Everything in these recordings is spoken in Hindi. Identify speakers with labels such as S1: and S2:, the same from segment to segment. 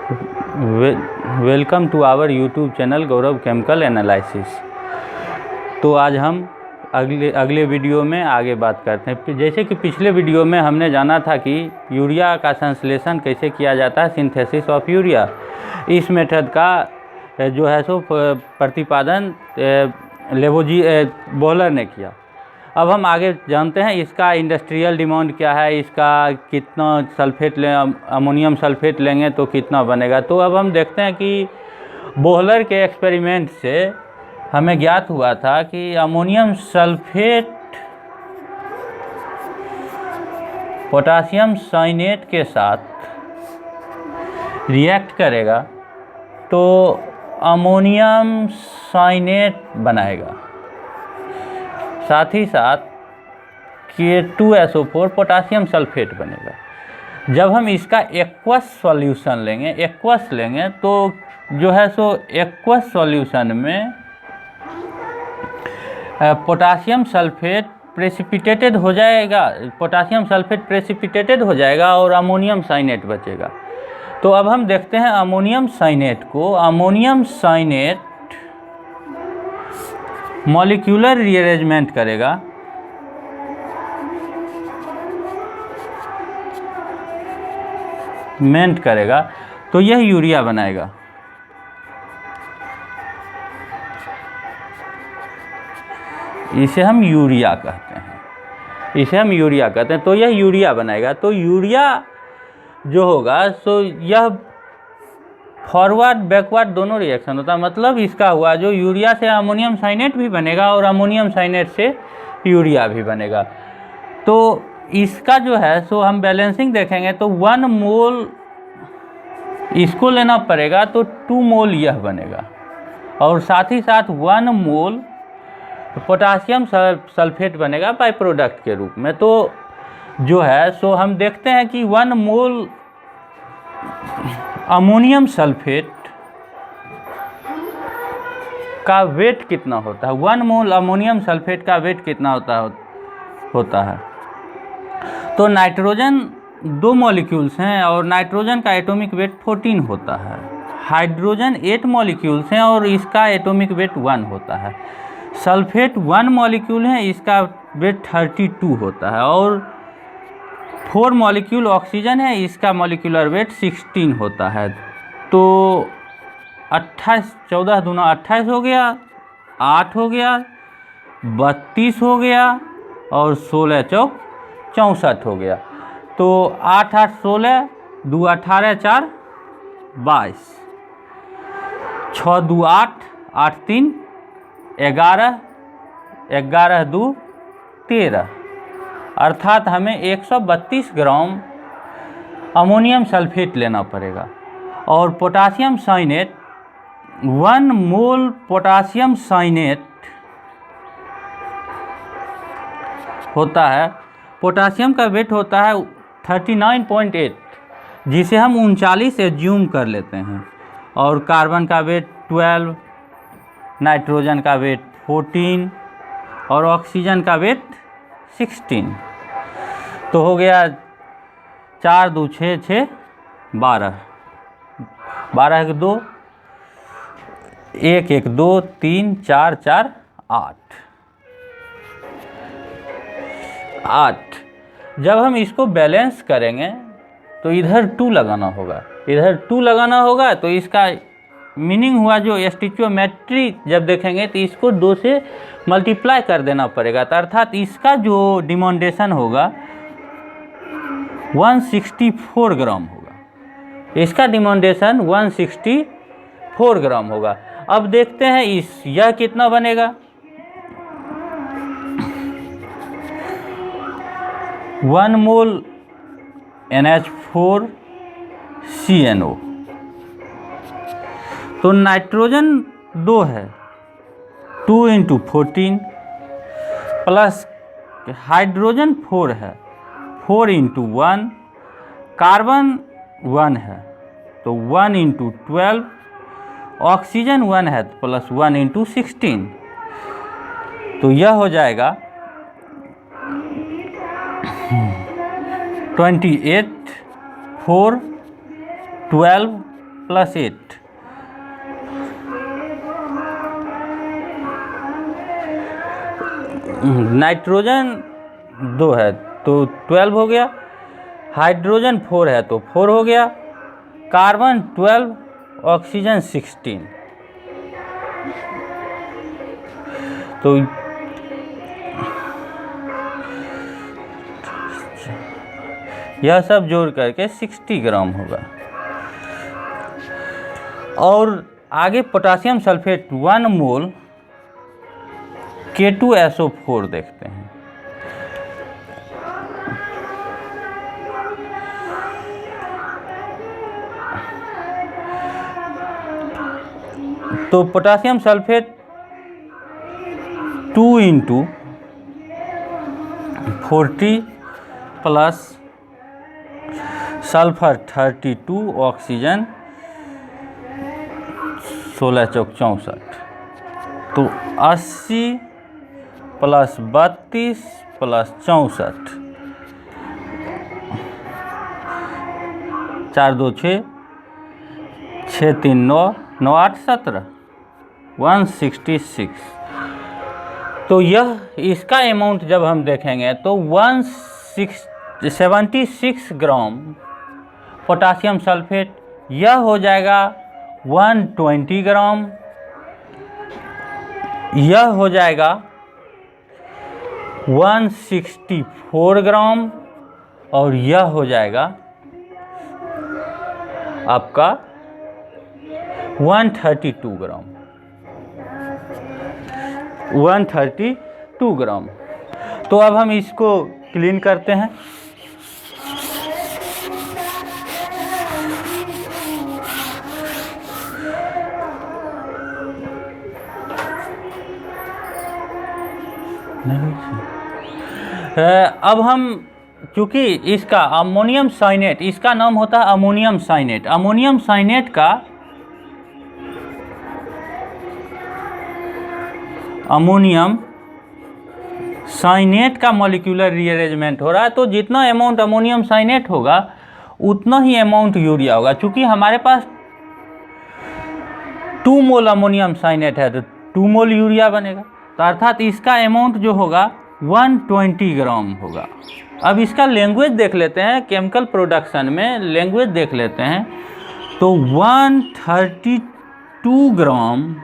S1: Welcome to our YouTube channel Gaurav chemical analysis. तो आज हम अगले वीडियो में आगे बात करते हैं। जैसे कि पिछले वीडियो में हमने जाना था कि यूरिया का संश्लेषण कैसे किया जाता है, सिंथेसिस ऑफ यूरिया। इस मेथड का जो है सो प्रतिपादन बोहलर ने किया। अब हम आगे जानते हैं इसका इंडस्ट्रियल डिमांड क्या है, इसका कितना सल्फेट अमोनियम सल्फेट लेंगे तो कितना बनेगा। तो अब हम देखते हैं कि बोहलर के एक्सपेरिमेंट से हमें ज्ञात हुआ था कि अमोनियम सल्फेट पोटासियम साइनेट के साथ रिएक्ट करेगा तो अमोनियम साइनेट बनाएगा, साथ ही साथ K2SO4 पोटासियम सल्फेट बनेगा। जब हम इसका एक्वस सॉल्यूशन लेंगे तो जो है सो एक्वस सॉल्यूशन में पोटासियम सल्फेट प्रेसिपिटेटेड हो जाएगा, और अमोनियम साइनेट बचेगा। तो अब हम देखते हैं अमोनियम साइनेट को। अमोनियम साइनेट मॉलिक्यूलर रीअरेंजमेंट करेगा तो यह यूरिया बनाएगा। इसे हम यूरिया कहते हैं। तो यह यूरिया बनाएगा। तो यूरिया जो होगा सो यह फॉरवर्ड बैकवर्ड दोनों रिएक्शन होता है। मतलब इसका हुआ जो यूरिया से अमोनियम साइनेट भी बनेगा और अमोनियम साइनेट से यूरिया भी बनेगा। तो इसका जो है सो हम बैलेंसिंग देखेंगे तो 1 मोल इसको लेना पड़ेगा तो 2 मोल यह बनेगा, और साथ ही साथ 1 मोल पोटासियम सल्फेट बनेगा बाय प्रोडक्ट के रूप में। तो जो है सो हम देखते हैं कि 1 मोल अमोनियम सल्फेट का वेट कितना होता है। 1 मोल अमोनियम सल्फेट का वेट कितना होता है। तो नाइट्रोजन 2 मॉलिक्यूल्स हैं और नाइट्रोजन का एटॉमिक वेट 14 होता है। हाइड्रोजन 8 मॉलिक्यूल्स हैं और इसका एटॉमिक वेट 1 होता है। सल्फेट 1 मॉलिक्यूल है, इसका वेट 32 होता है। और 4 मॉलिक्यूल ऑक्सीजन है, इसका मॉलिक्यूलर वेट 16 होता है। तो 28 14 दूना 28 हो गया, 8 हो गया, 32 हो गया और 16 चौक 64 हो गया। तो 8 8 16, 2 18 4 22, 6 2 8, 8 3 11, 11 2 13, अर्थात हमें 132 ग्राम अमोनियम सल्फेट लेना पड़ेगा। और पोटासियम साइनेट 1 मोल पोटासियम साइनेट होता है। पोटासियम का वेट होता है 39.8, जिसे हम 39 एज्यूम कर लेते हैं। और कार्बन का वेट 12, नाइट्रोजन का वेट 14 और ऑक्सीजन का वेट 16। तो हो गया 4 2 6 6 12, 12 1 2, 1 1 2 3 4 4 8। जब हम इसको बैलेंस करेंगे तो इधर 2 लगाना होगा, तो इसका मीनिंग हुआ जो स्टिचियोमेट्री जब देखेंगे तो इसको 2 से मल्टीप्लाई कर देना पड़ेगा। तो अर्थात इसका जो डिमांडेशन होगा 164 ग्राम होगा। इसका डिमांडेशन 164 ग्राम होगा। अब देखते हैं यह कितना बनेगा। 1 मोल NH4 CNO। तो नाइट्रोजन 2 है, 2 × 14 प्लस हाइड्रोजन 4 है, 4 × 1, कार्बन 1 है तो 1 × 12, ऑक्सीजन 1 है प्लस 1 × 16। तो यह हो जाएगा 28 4 12 प्लस 8, नाइट्रोजन 2 है तो 12 हो गया, हाइड्रोजन 4 है तो 4 हो गया, कार्बन 12, ऑक्सीजन 16। तो यह सब जोड़ करके 60 ग्राम होगा। और आगे पोटासियम सल्फेट 1 मोल K2SO4 देखते हैं। तो potassium sulphate 2 × 40 plus sulphur 32, oxygen 16 चौक 64, तो 80 प्लस 32 प्लस 64, 4 2 6, 6 3 9, 9 8 17, 166। तो यह इसका अमाउंट जब हम देखेंगे तो 76 ग्राम पोटासियम सल्फेट, यह हो जाएगा 120 ग्राम, यह हो जाएगा 164 ग्राम, और यह हो जाएगा आपका 132 ग्राम, 132 ग्राम। तो अब हम इसको क्लीन करते हैं। अब हम चूँकि इसका अमोनियम साइनेट, इसका नाम होता है अमोनियम साइनेट। अमोनियम साइनेट का मॉलिक्यूलर रीअरेंजमेंट हो रहा है। तो जितना अमाउंट अमोनियम साइनेट होगा उतना ही अमाउंट यूरिया होगा। चूँकि हमारे पास 2 मोल अमोनियम साइनेट है तो 2 मोल यूरिया बनेगा। तो अर्थात इसका अमाउंट जो होगा 120 ग्राम होगा। अब इसका लैंग्वेज देख लेते हैं, केमिकल प्रोडक्शन में लैंग्वेज देख लेते हैं। तो 132 gram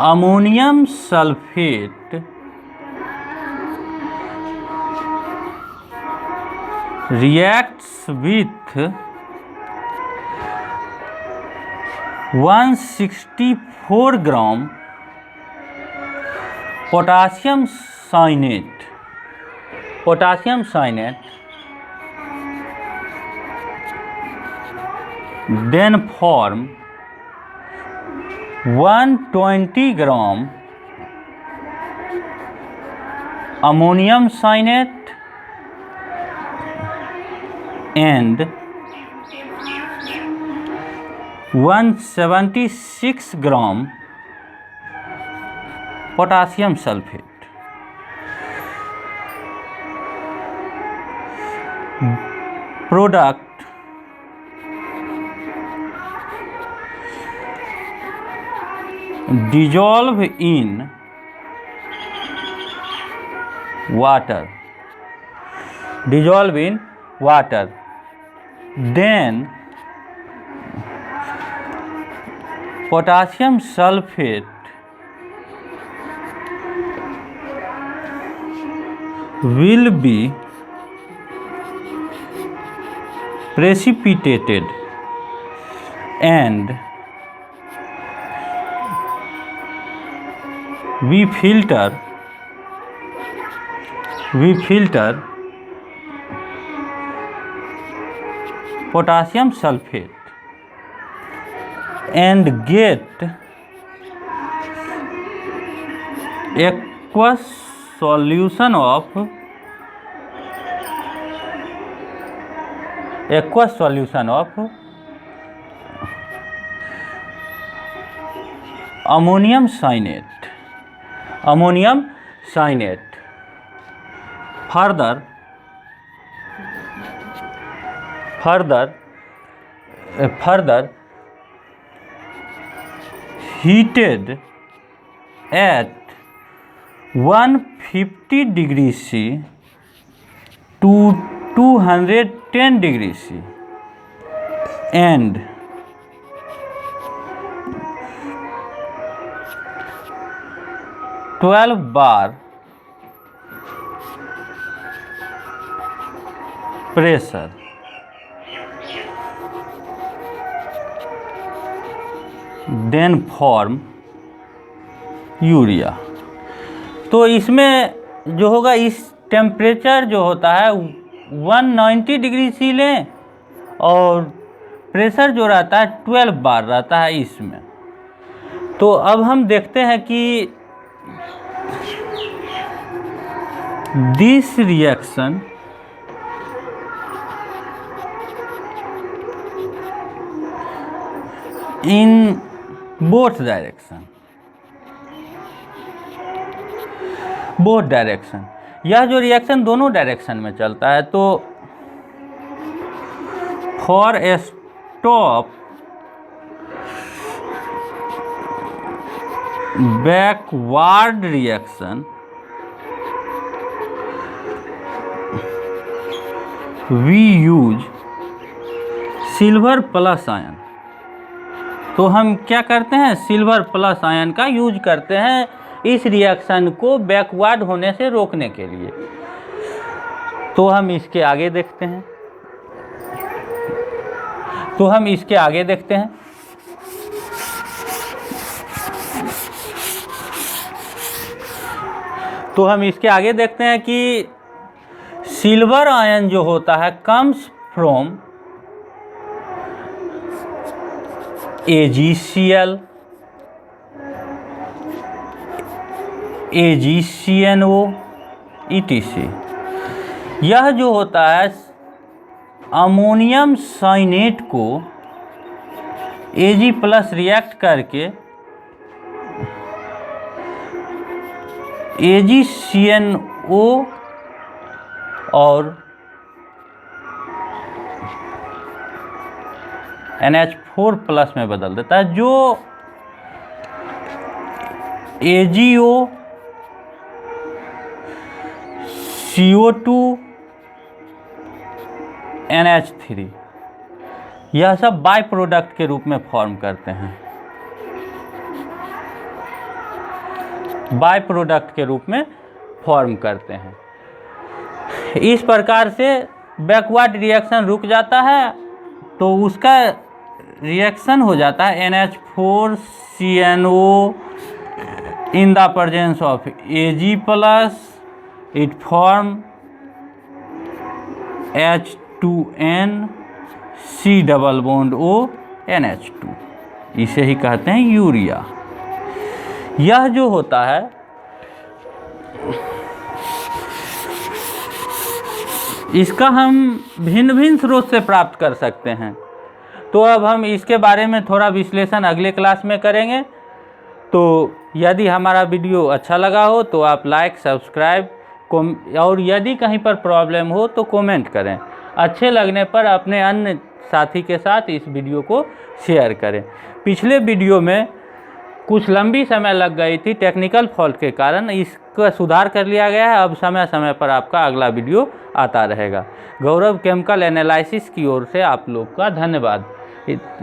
S1: ammonium sulphate reacts with 164 gram potassium cyanate, then form 120 gram ammonium cyanate and 176 gram potassium sulphate. Product dissolve in water, then potassium sulfate will be precipitated and we filter potassium sulfate and get aqueous solution of ammonium cyanate. Further further heated at 150 degree C to 210 degree C and (12 bar) pressure, then form urea. तो इसमें जो होगा, इस टेम्परेचर जो होता है 190 डिग्री सी लें और प्रेशर जो रहता है 12 बार रहता है इसमें। तो अब हम देखते हैं कि this reaction in both direction, यह जो रिएक्शन दोनों डायरेक्शन में चलता है। तो for a stop backward reaction we use silver plus ion. तो हम क्या करते हैं, सिल्वर प्लस आयन का यूज करते हैं इस रिएक्शन को बैकवर्ड होने से रोकने के लिए। तो हम इसके आगे देखते हैं। कि सिल्वर आयन जो होता है comes from AgCl, AgCNO etc। यह जो होता है अमोनियम साइनेट को Ag प्लस रिएक्ट करके AgCNO और NH4 प्लस में बदल देता है, जो AgO CO2 NH3 यह सब बाय प्रोडक्ट के रूप में फॉर्म करते हैं, इस प्रकार से बैकवर्ड रिएक्शन रुक जाता है। तो उसका रिएक्शन हो जाता है NH4CNO in the presence of Ag plus, it form H2N C double bond O NH2, इसे ही कहते हैं यूरिया। यह जो होता है इसका हम भिन्न भिन्न स्रोत से प्राप्त कर सकते हैं। तो अब हम इसके बारे में थोड़ा विश्लेषण अगले क्लास में करेंगे। तो यदि हमारा वीडियो अच्छा लगा हो तो आप लाइक, सब्सक्राइब और यदि कहीं पर प्रॉब्लम हो तो कमेंट करें। अच्छे लगने पर अपने अन्य साथी के साथ इस वीडियो को शेयर करें। पिछले वीडियो में कुछ लंबी समय लग गई थी टेक्निकल फॉल्ट के कारण, इसका सुधार कर लिया गया है। अब समय समय पर आपका अगला वीडियो आता रहेगा। गौरव केमिकल एनालिसिस की ओर से आप लोग का धन्यवाद।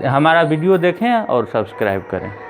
S1: हमारा वीडियो देखें और सब्सक्राइब करें।